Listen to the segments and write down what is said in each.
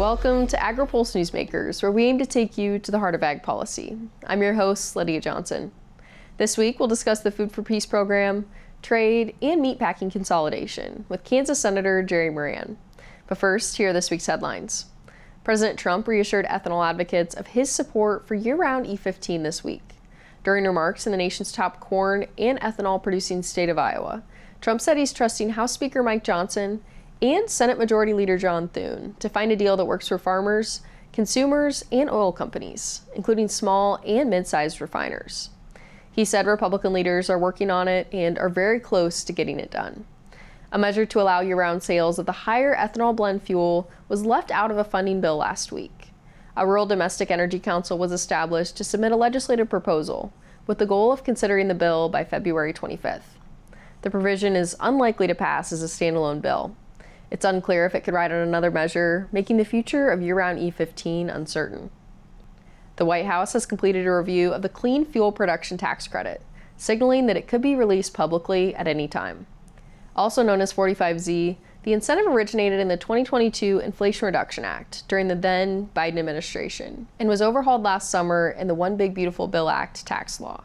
Welcome to Agri-Pulse Newsmakers, where we aim to take you to the heart of ag policy. I'm your host, Lydia Johnson. This week, we'll discuss the Food for Peace program, trade, and meatpacking consolidation with Kansas Senator Jerry Moran. But first, here are this week's headlines. President Trump reassured ethanol advocates of his support for year-round E15 this week. During remarks in the nation's top corn and ethanol-producing state of Iowa, Trump said he's trusting House Speaker Mike Johnson and Senate Majority Leader John Thune to find a deal that works for farmers, consumers, and oil companies, including small and mid-sized refiners. He said Republican leaders are working on it and are very close to getting it done. A measure to allow year-round sales of the higher ethanol blend fuel was left out of a funding bill last week. A Rural Domestic Energy Council was established to submit a legislative proposal with the goal of considering the bill by February 25th. The provision is unlikely to pass as a standalone bill. It's unclear if it could ride on another measure, making the future of year-round E15 uncertain. The White House has completed a review of the Clean Fuel Production Tax Credit, signaling that it could be released publicly at any time. Also known as 45Z, the incentive originated in the 2022 Inflation Reduction Act during the then Biden administration and was overhauled last summer in the One Big Beautiful Bill Act tax law.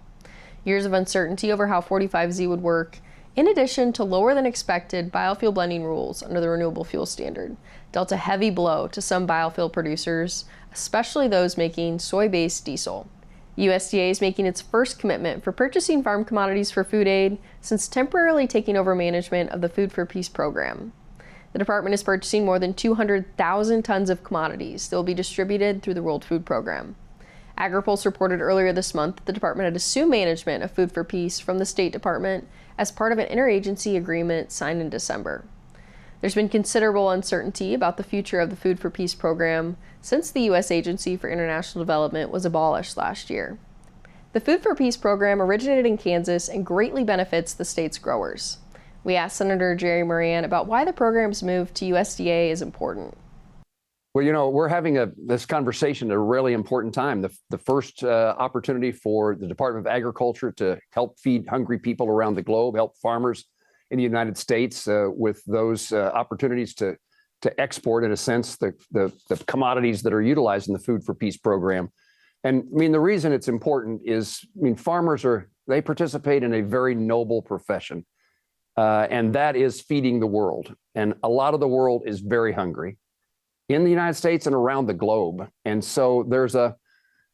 Years of uncertainty over how 45Z would work, in addition to lower than expected biofuel blending rules under the Renewable Fuel Standard, dealt a heavy blow to some biofuel producers, especially those making soy-based diesel. USDA is making its first commitment for purchasing farm commodities for food aid since temporarily taking over management of the Food for Peace program. The department is purchasing more than 200,000 tons of commodities that will be distributed through the World Food Program. Agri-Pulse reported earlier this month that the department had assumed management of Food for Peace from the State Department as part of an interagency agreement signed in December. There's been considerable uncertainty about the future of the Food for Peace program since the U.S. Agency for International Development was abolished last year. The Food for Peace program originated in Kansas and greatly benefits the state's growers. We asked Senator Jerry Moran about why the program's move to USDA is important. Well, you know, we're having this conversation at a really important time. The first opportunity for the Department of Agriculture to help feed hungry people around the globe, help farmers in the United States with those opportunities to export, in a sense, the commodities that are utilized in the Food for Peace program. And I mean, the reason it's important is, I mean, farmers they participate in a very noble profession, and that is feeding the world. And a lot of the world is very hungry in the United States and around the globe. And so there's a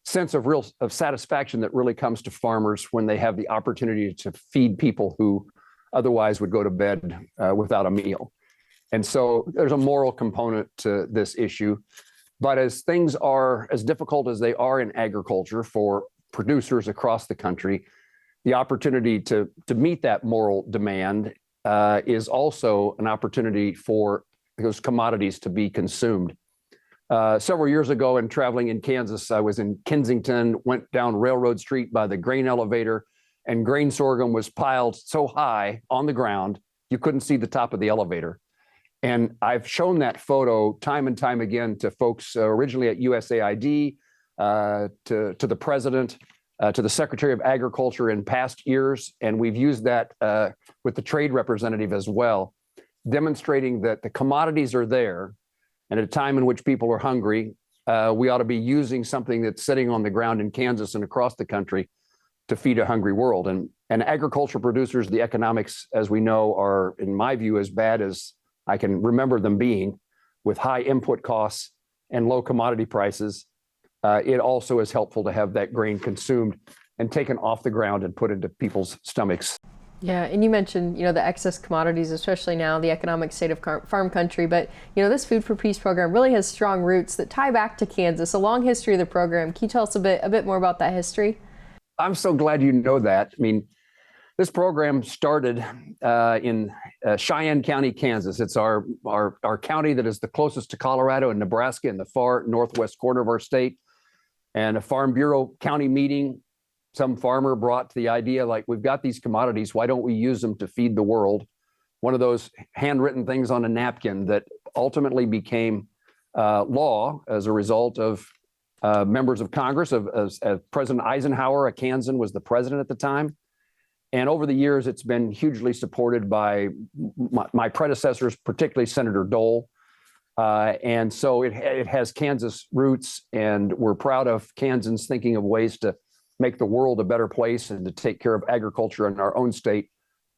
sense of satisfaction that really comes to farmers when they have the opportunity to feed people who otherwise would go to bed without a meal. And so there's a moral component to this issue. But as things are as difficult as they are in agriculture for producers across the country, the opportunity to meet that moral demand is also an opportunity for those commodities to be consumed. Several years ago, in traveling in Kansas, I was in Kensington, went down Railroad Street by the grain elevator, and grain sorghum was piled so high on the ground, you couldn't see the top of the elevator. And I've shown that photo time and time again to folks originally at USAID, to the president, to the Secretary of Agriculture in past years, and we've used that with the trade representative as well, demonstrating that the commodities are there, and at a time in which people are hungry, we ought to be using something that's sitting on the ground in Kansas and across the country to feed a hungry world. And agriculture producers, the economics, as we know, are, in my view, as bad as I can remember them being, with high input costs and low commodity prices. It also is helpful to have that grain consumed and taken off the ground and put into people's stomachs. Yeah, and you mentioned, the excess commodities, especially now, the economic state of farm country. But, this Food for Peace program really has strong roots that tie back to Kansas, a long history of the program. Can you tell us a bit more about that history? I'm so glad you know that. I mean, this program started in Cheyenne County, Kansas. It's our county that is the closest to Colorado and Nebraska in the far northwest corner of our state. And a Farm Bureau county meeting, some farmer brought the idea, like, we've got these commodities, why don't we use them to feed the world? One of those handwritten things on a napkin that ultimately became law as a result of members of Congress, of President Eisenhower. A Kansan was the president at the time. And over the years, it's been hugely supported by my predecessors, particularly Senator Dole, And so it has Kansas roots, and we're proud of Kansans thinking of ways to make the world a better place and to take care of agriculture in our own state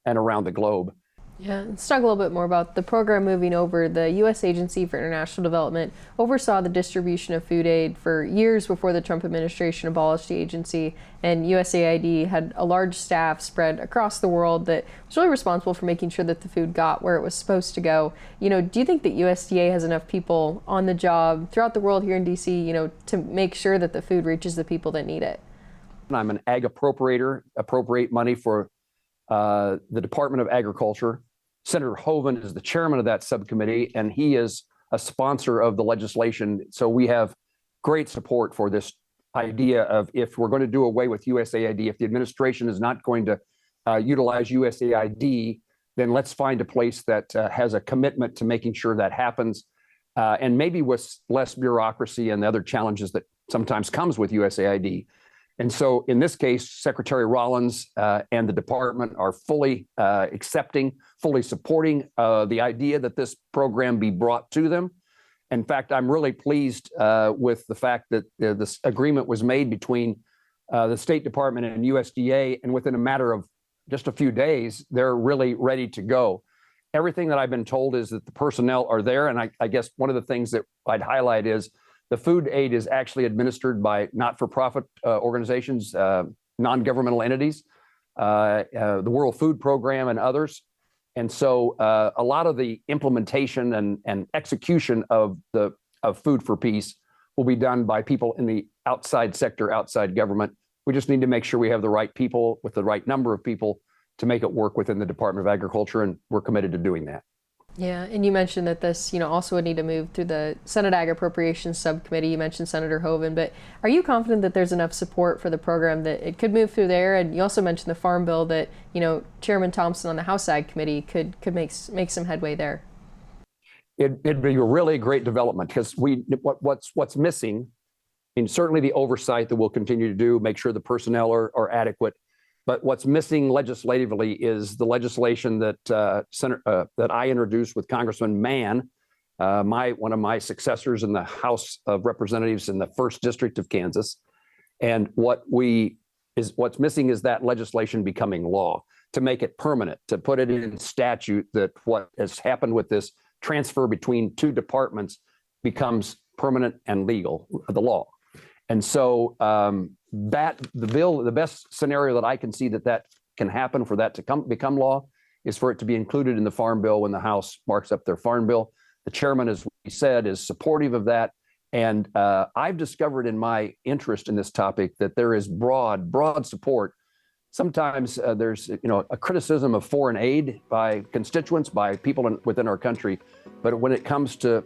and around the globe. Yeah, let's talk a little bit more about the program moving over. The U.S. Agency for International Development oversaw the distribution of food aid for years before the Trump administration abolished the agency, and USAID had a large staff spread across the world that was really responsible for making sure that the food got where it was supposed to go. Do you think that USDA has enough people on the job throughout the world here in D.C., to make sure that the food reaches the people that need it? I'm an ag appropriator, appropriate money for the Department of Agriculture. Senator Hoeven is the chairman of that subcommittee, and he is a sponsor of the legislation. So we have great support for this idea of, if we're going to do away with USAID, if the administration is not going to utilize USAID, then let's find a place that has a commitment to making sure that happens, and maybe with less bureaucracy and the other challenges that sometimes comes with USAID. And so in this case, Secretary Rollins and the department are fully accepting, fully supporting the idea that this program be brought to them. In fact, I'm really pleased with the fact that this agreement was made between the State Department and USDA, and within a matter of just a few days, they're really ready to go. Everything that I've been told is that the personnel are there, and I guess one of the things that I'd highlight is the food aid is actually administered by not-for-profit organizations, non-governmental entities, the World Food Program, and others. And so a lot of the implementation and execution of Food for Peace will be done by people in the outside sector, outside government. We just need to make sure we have the right people with the right number of people to make it work within the Department of Agriculture, and we're committed to doing that. Yeah, and you mentioned that this, also would need to move through the Senate Ag Appropriations Subcommittee. You mentioned Senator Hoeven, but are you confident that there's enough support for the program that it could move through there? And you also mentioned the Farm Bill that, Chairman Thompson on the House Ag Committee could make some headway there. It'd be a really great development, because what's missing, certainly the oversight that we'll continue to do, make sure the personnel are adequate. But what's missing legislatively is the legislation that that I introduced with Congressman Mann, one of my successors in the House of Representatives in the 1st District of Kansas. And what's missing is that legislation becoming law, to make it permanent, to put it in statute, that what has happened with this transfer between two departments becomes permanent and legal, the law. And so the best scenario that I can see that can happen for that to become law is for it to be included in the Farm Bill when the House marks up their Farm Bill. The chairman, as we said, is supportive of that. And I've discovered in my interest in this topic that there is broad support. Sometimes there's a criticism of foreign aid by constituents, by people within our country. But when it comes to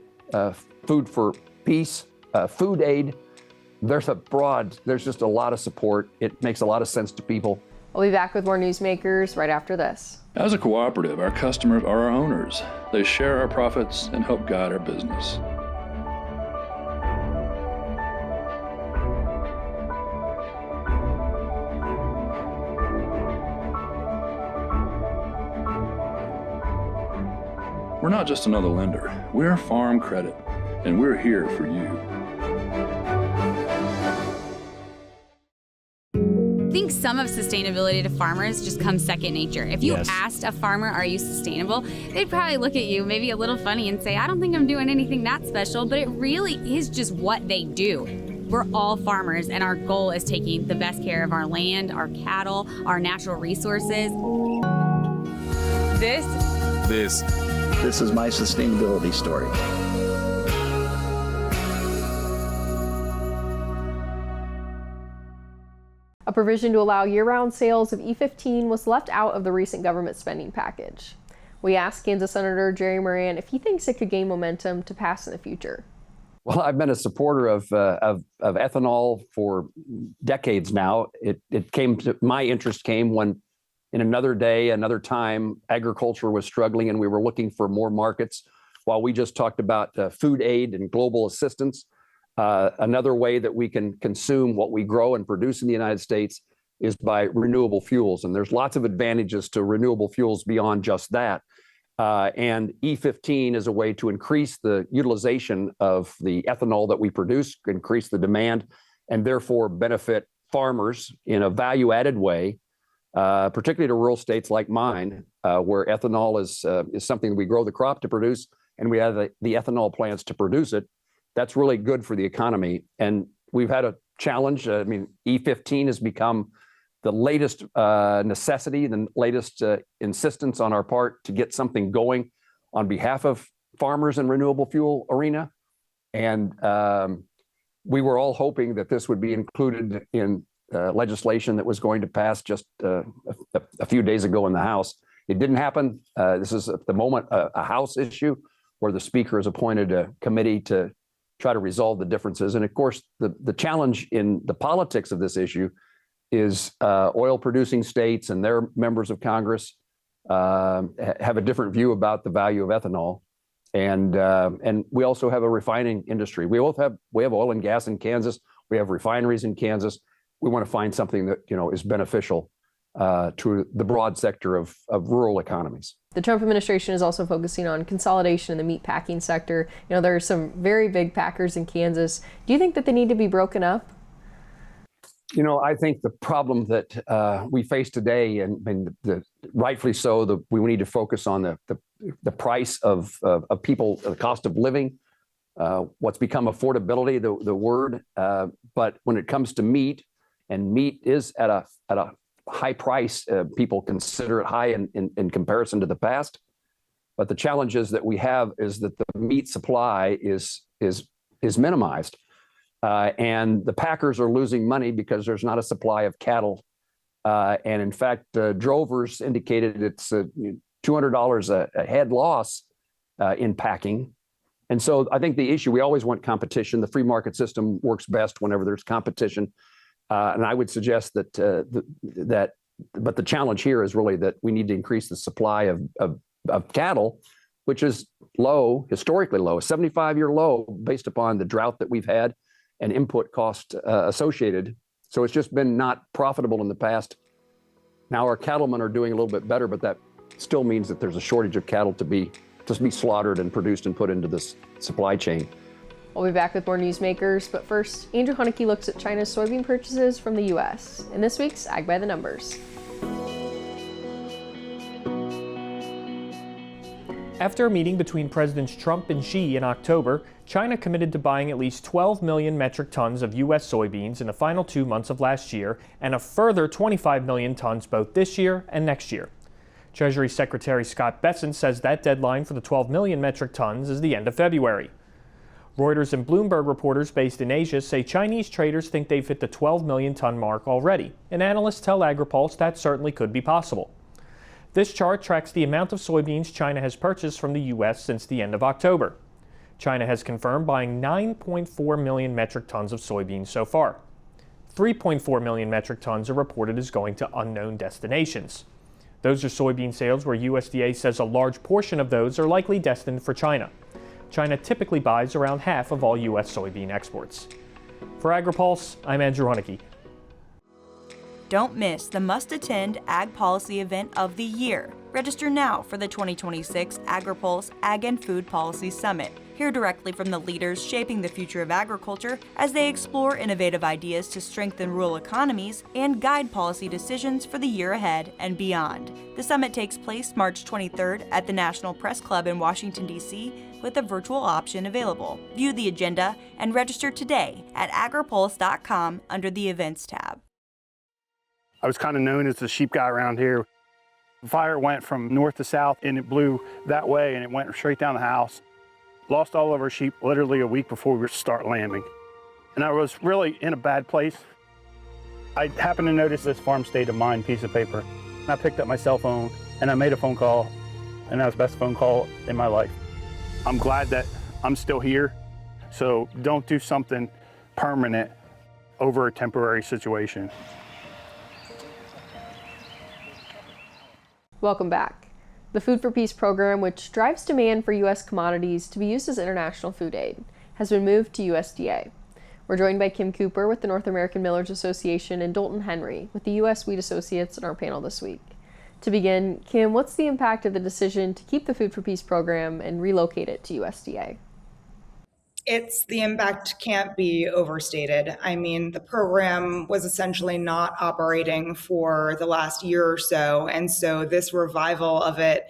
Food for Peace, food aid, there's just a lot of support. It makes a lot of sense to people. We'll be back with more Newsmakers right after this. As a cooperative, our customers are our owners. They share our profits and help guide our business. We're not just another lender. We're Farm Credit, and we're here for you. I think some of sustainability to farmers just comes second nature. If you asked a farmer, are you sustainable? They'd probably look at you maybe a little funny and say, I don't think I'm doing anything that special, but it really is just what they do. We're all farmers, and our goal is taking the best care of our land, our cattle, our natural resources. This is my sustainability story. A provision to allow year-round sales of E15 was left out of the recent government spending package. We asked Kansas Senator Jerry Moran if he thinks it could gain momentum to pass in the future. Well, I've been a supporter of ethanol for decades now. My interest came when, in another day, another time, agriculture was struggling and we were looking for more markets. While we just talked about food aid and global assistance, another way that we can consume what we grow and produce in the United States is by renewable fuels. And there's lots of advantages to renewable fuels beyond just that. And E15 is a way to increase the utilization of the ethanol that we produce, increase the demand, and therefore benefit farmers in a value-added way, particularly to rural states like mine, where ethanol is something we grow the crop to produce, and we have the ethanol plants to produce it. That's really good for the economy. And we've had a challenge. I mean, E15 has become the latest necessity, the latest insistence on our part to get something going on behalf of farmers in renewable fuel arena. And we were all hoping that this would be included in legislation that was going to pass just a few days ago in the House. It didn't happen. This is at the moment a House issue where the Speaker has appointed a committee to try to resolve the differences. And of course, the challenge in the politics of this issue is oil-producing states and their members of Congress have a different view about the value of ethanol. And we also have a refining industry. We have oil and gas in Kansas. We have refineries in Kansas. We want to find something that is beneficial to the broad sector of rural economies. The Trump administration is also focusing on consolidation in the meat packing sector. There are some very big packers in Kansas. Do you think that they need to be broken up? I think the problem that we face today, and rightfully so, we need to focus on the price of people, the cost of living, what's become affordability, the word. But when it comes to meat, and meat is at a high price, people consider it high in comparison to the past. But the challenges that we have is that the meat supply is minimized. And the packers are losing money because there's not a supply of cattle. And in fact, drovers indicated it's $200 a head loss in packing. And so I think the issue, we always want competition. The free market system works best whenever there's competition. And I would suggest that, but the challenge here is really that we need to increase the supply of cattle, which is low, historically low, a 75-year low based upon the drought that we've had and input cost associated. So it's just been not profitable in the past. Now our cattlemen are doing a little bit better, but that still means that there's a shortage of cattle to be slaughtered and produced and put into this supply chain. We'll be back with more Newsmakers, but first, Andrew Hunnicky looks at China's soybean purchases from the U.S. in this week's Ag by the Numbers. After a meeting between Presidents Trump and Xi in October, China committed to buying at least 12 million metric tons of U.S. soybeans in the final 2 months of last year, and a further 25 million tons both this year and next year. Treasury Secretary Scott Bessent says that deadline for the 12 million metric tons is the end of February. Reuters and Bloomberg reporters based in Asia say Chinese traders think they've hit the 12 million ton mark already, and analysts tell Agri-Pulse that certainly could be possible. This chart tracks the amount of soybeans China has purchased from the U.S. since the end of October. China has confirmed buying 9.4 million metric tons of soybeans so far. 3.4 million metric tons are reported as going to unknown destinations. Those are soybean sales where USDA says a large portion of those are likely destined for China. China typically buys around half of all U.S. soybean exports. For Agri-Pulse, I'm Andrew Hunnicky. Don't miss the must-attend Ag Policy event of the year. Register now for the 2026 Agri-Pulse Ag and Food Policy Summit. Hear directly from the leaders shaping the future of agriculture as they explore innovative ideas to strengthen rural economies and guide policy decisions for the year ahead and beyond. The summit takes place March 23rd at the National Press Club in Washington, D.C., with a virtual option available. View the agenda and register today at agripulse.com under the Events tab. I was kind of known as the sheep guy around here. The fire went from north to south and it blew that way and it went straight down the house. Lost all of our sheep literally a week before we were to start lambing. And I was really in a bad place. I happened to notice this farm state of mind piece of paper. And I picked up my cell phone and I made a phone call, and that was the best phone call in my life. I'm glad that I'm still here. So don't do something permanent over a temporary situation. Welcome back. The Food for Peace program, which drives demand for U.S. commodities to be used as international food aid, has been moved to USDA. We're joined by Kim Cooper with the North American Millers Association and Dalton Henry with the U.S. Wheat Associates in our panel this week. To begin, Kim, what's the impact of the decision to keep the Food for Peace program and relocate it to USDA? The impact can't be overstated. I mean, the program was essentially not operating for the last year or so. And so this revival of it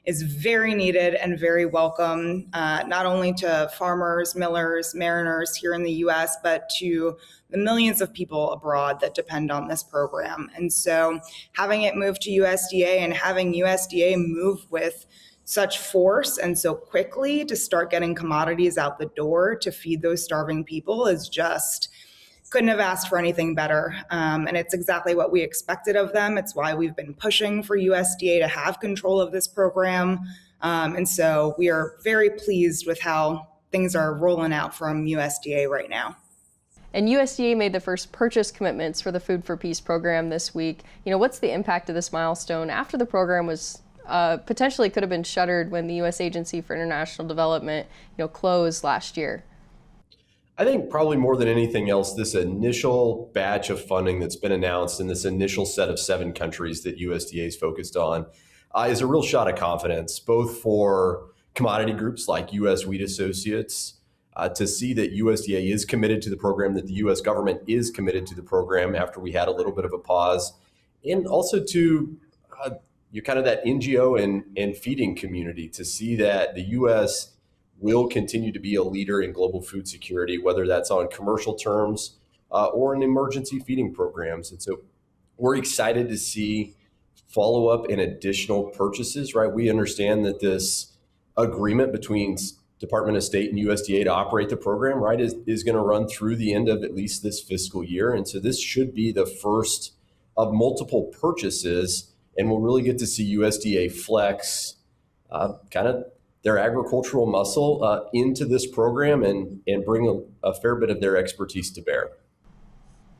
is very needed and very welcome, not only to farmers, millers, mariners here in the US, but to the millions of people abroad that depend on this program. And so having it move to USDA and having USDA move with such force and so quickly to start getting commodities out the door to feed those starving people is just, couldn't have asked for anything better. And it's exactly what we expected of them. It's why we've been pushing for USDA to have control of this program. And so we are very pleased with how things are rolling out from USDA right now. And USDA made the first purchase commitments for the Food for Peace program this week. What's the impact of this milestone after the program was potentially could have been shuttered when the U.S. Agency for International Development, closed last year? I think probably more than anything else, this initial batch of funding that's been announced in this initial set of 7 countries that USDA is focused on is a real shot of confidence, both for commodity groups like U.S. Wheat Associates to see that USDA is committed to the program, that the U.S. government is committed to the program after we had a little bit of a pause, and also to kind of that NGO and feeding community to see that the U.S. will continue to be a leader in global food security, whether that's on commercial terms or in emergency feeding programs. And so we're excited to see follow up and additional purchases, right? We understand that this agreement between Department of State and USDA to operate the program, right, is going to run through the end of at least this fiscal year. And so this should be the first of multiple purchases, and we'll really get to see USDA flex kind of their agricultural muscle into this program and bring a fair bit of their expertise to bear.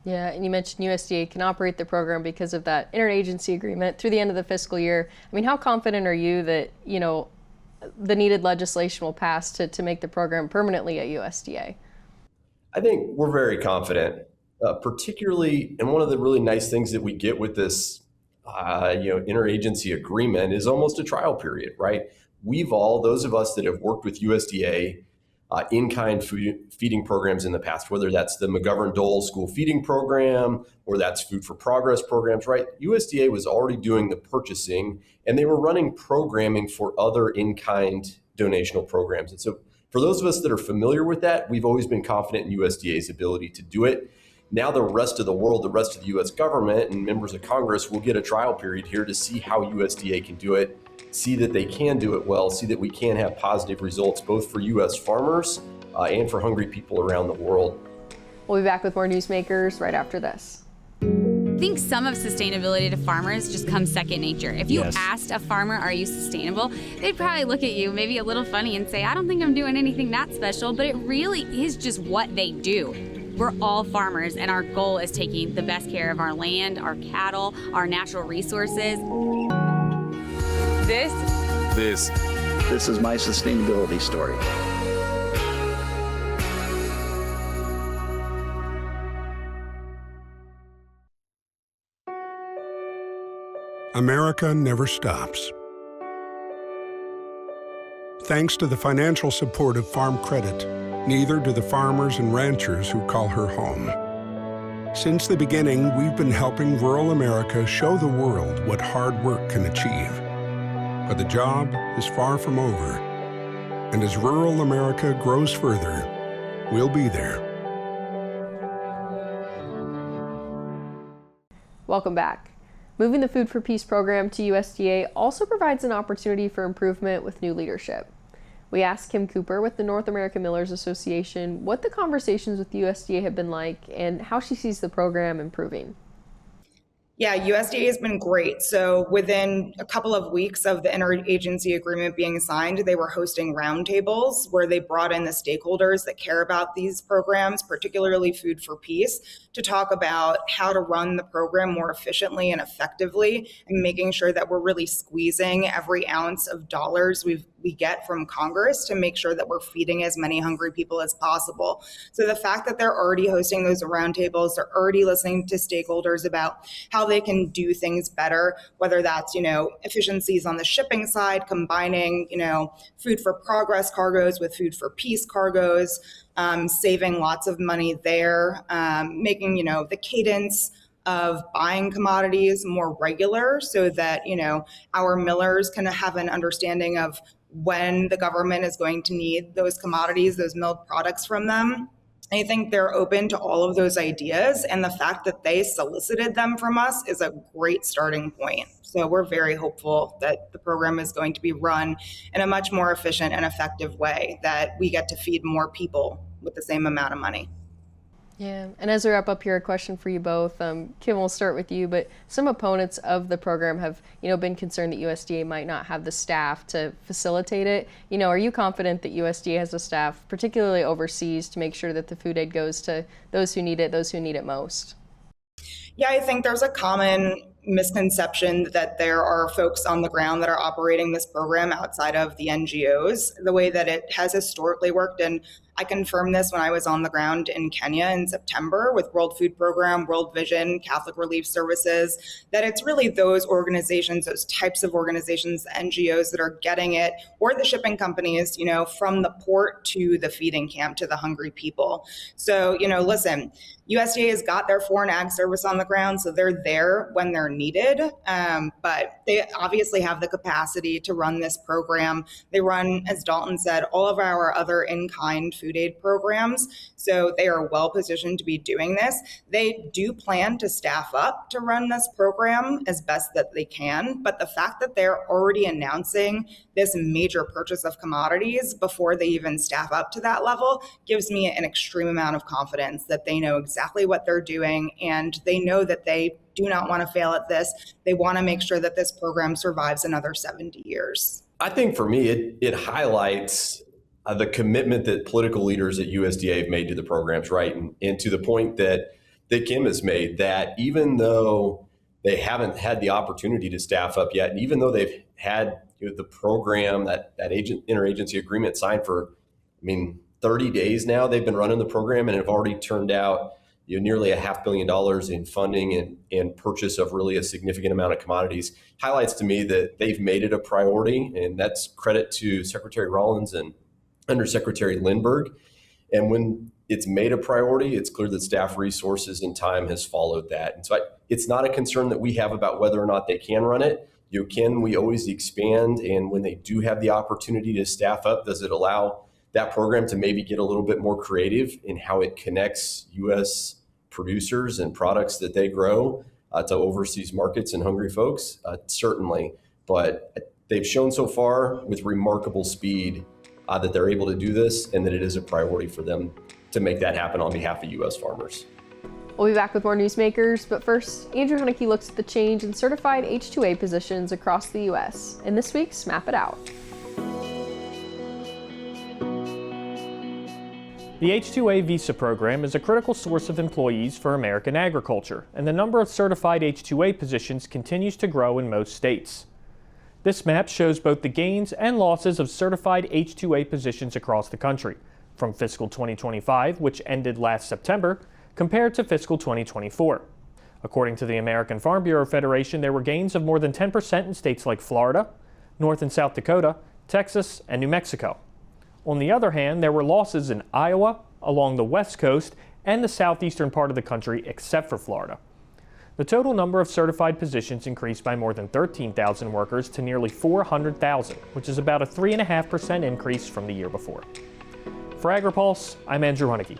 Yeah, and you mentioned USDA can operate the program because of that interagency agreement through the end of the fiscal year. I mean, how confident are you that, the needed legislation will pass to make the program permanently at USDA? I think we're very confident, particularly, and one of the really nice things that we get with this, interagency agreement is almost a trial period, right? Those of us that have worked with USDA in-kind feeding programs in the past, whether that's the McGovern-Dole school feeding program or that's Food for Progress programs, right? USDA was already doing the purchasing and they were running programming for other in-kind donational programs. And so for those of us that are familiar with that, we've always been confident in USDA's ability to do it. Now the rest of the world, the rest of the U.S. government and members of Congress will get a trial period here to see how USDA can do it, see that they can do it well, see that we can have positive results both for U.S. farmers and for hungry people around the world. We'll be back with more Newsmakers right after this. I think some of sustainability to farmers just comes second nature. If you asked a farmer, are you sustainable? They'd probably look at you maybe a little funny and say, I don't think I'm doing anything that special, but it really is just what they do. We're all farmers, and our goal is taking the best care of our land, our cattle, our natural resources. This is my sustainability story. America never stops. Thanks to the financial support of Farm Credit, neither do the farmers and ranchers who call her home. Since the beginning, we've been helping rural America show the world what hard work can achieve. But the job is far from over. And as rural America grows further, we'll be there. Welcome back. Moving the Food for Peace program to USDA also provides an opportunity for improvement with new leadership. We asked Kim Cooper with the North American Millers Association what the conversations with USDA have been like and how she sees the program improving. Yeah, USDA has been great. So within a couple of weeks of the interagency agreement being signed, they were hosting roundtables where they brought in the stakeholders that care about these programs, particularly Food for Peace, to talk about how to run the program more efficiently and effectively and making sure that we're really squeezing every ounce of dollars we get from Congress to make sure that we're feeding as many hungry people as possible. So the fact that they're already hosting those roundtables, they're already listening to stakeholders about how they can do things better, whether that's, efficiencies on the shipping side, combining, food for progress cargoes with food for peace cargoes, saving lots of money there, making, the cadence of buying commodities more regular so that, our millers can have an understanding of when the government is going to need those commodities, those milled products from them. I think they're open to all of those ideas, and the fact that they solicited them from us is a great starting point. So we're very hopeful that the program is going to be run in a much more efficient and effective way, that we get to feed more people with the same amount of money. Yeah, and as we wrap up here, a question for you both. Kim, we'll start with you, but some opponents of the program have, been concerned that USDA might not have the staff to facilitate it. Are you confident that USDA has the staff, particularly overseas, to make sure that the food aid goes to those who need it most? Yeah, I think there's a common misconception that there are folks on the ground that are operating this program outside of the NGOs, the way that it has historically worked. And I confirmed this when I was on the ground in Kenya in September with World Food Program, World Vision, Catholic Relief Services, that it's really those organizations, those types of organizations, NGOs that are getting it, or the shipping companies, from the port to the feeding camp to the hungry people. So, listen, USDA has got their foreign ag service on the ground, so they're there when they're needed, but they obviously have the capacity to run this program. They run, as Dalton said, all of our other in-kind food aid programs, so they are well positioned to be doing this. They do plan to staff up to run this program as best that they can, but the fact that they're already announcing this major purchase of commodities before they even staff up to that level gives me an extreme amount of confidence that they know exactly what they're doing, and they know that they do not want to fail at this. They want to make sure that this program survives another 70 years. I think for me, it highlights the commitment that political leaders at USDA have made to the programs, right? And to the point that Kim has made, that even though they haven't had the opportunity to staff up yet, and even though they've had the program, that interagency agreement signed for, 30 days now, they've been running the program and have already turned out nearly $500 million in funding and purchase of really a significant amount of commodities, highlights to me that they've made it a priority. And that's credit to Secretary Rollins and Undersecretary Lindbergh. And when it's made a priority, it's clear that staff resources and time has followed that. And so it's not a concern that we have about whether or not they can run it. Can we always expand? And when they do have the opportunity to staff up, does it allow that program to maybe get a little bit more creative in how it connects U.S. producers and products that they grow to overseas markets and hungry folks? Certainly. But they've shown so far with remarkable speed that they're able to do this, and that it is a priority for them to make that happen on behalf of U.S. farmers. We'll be back with more Newsmakers, but first, Andrew Huneke looks at the change in certified H-2A positions across the U.S. in this week's Map It Out. The H-2A visa program is a critical source of employees for American agriculture, and the number of certified H-2A positions continues to grow in most states. This map shows both the gains and losses of certified H-2A positions across the country, from fiscal 2025, which ended last September, compared to fiscal 2024. According to the American Farm Bureau Federation, there were gains of more than 10% in states like Florida, North and South Dakota, Texas, and New Mexico. On the other hand, there were losses in Iowa, along the West Coast, and the southeastern part of the country except for Florida. The total number of certified positions increased by more than 13,000 workers to nearly 400,000, which is about a 3.5% increase from the year before. For Agri-Pulse, I'm Andrew Huneke.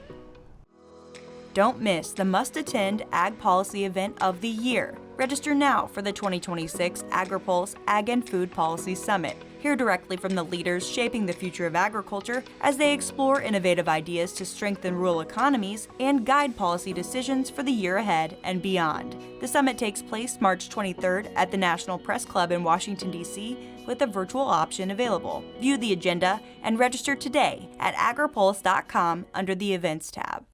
Don't miss the must-attend Ag Policy event of the year. Register now for the 2026 Agri-Pulse Ag and Food Policy Summit. Hear directly from the leaders shaping the future of agriculture as they explore innovative ideas to strengthen rural economies and guide policy decisions for the year ahead and beyond. The summit takes place March 23rd at the National Press Club in Washington, D.C., with a virtual option available. View the agenda and register today at agripulse.com under the Events tab.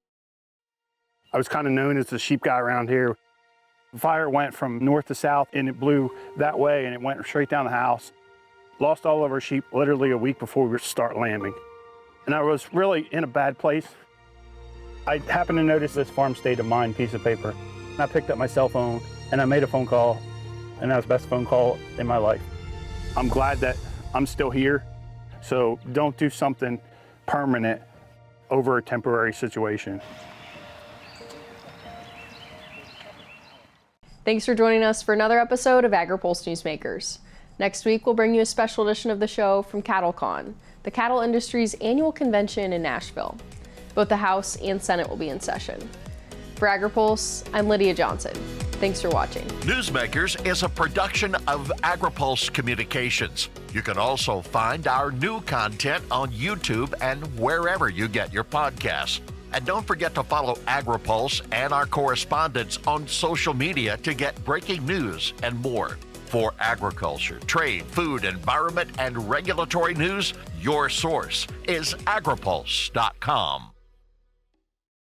I was kind of known as the sheep guy around here. The fire went from north to south and it blew that way and it went straight down the house. Lost all of our sheep literally a week before we start lambing. And I was really in a bad place. I happened to notice this farm state of mind piece of paper. And I picked up my cell phone and I made a phone call, and that was the best phone call in my life. I'm glad that I'm still here, so don't do something permanent over a temporary situation. Thanks for joining us for another episode of Agri-Pulse Newsmakers. Next week, we'll bring you a special edition of the show from CattleCon, the cattle industry's annual convention in Nashville. Both the House and Senate will be in session. For Agri-Pulse, I'm Lydia Johnson. Thanks for watching. Newsmakers is a production of Agri-Pulse Communications. You can also find our new content on YouTube and wherever you get your podcasts. And don't forget to follow Agri-Pulse and our correspondents on social media to get breaking news and more. For agriculture, trade, food, environment, and regulatory news, your source is agripulse.com.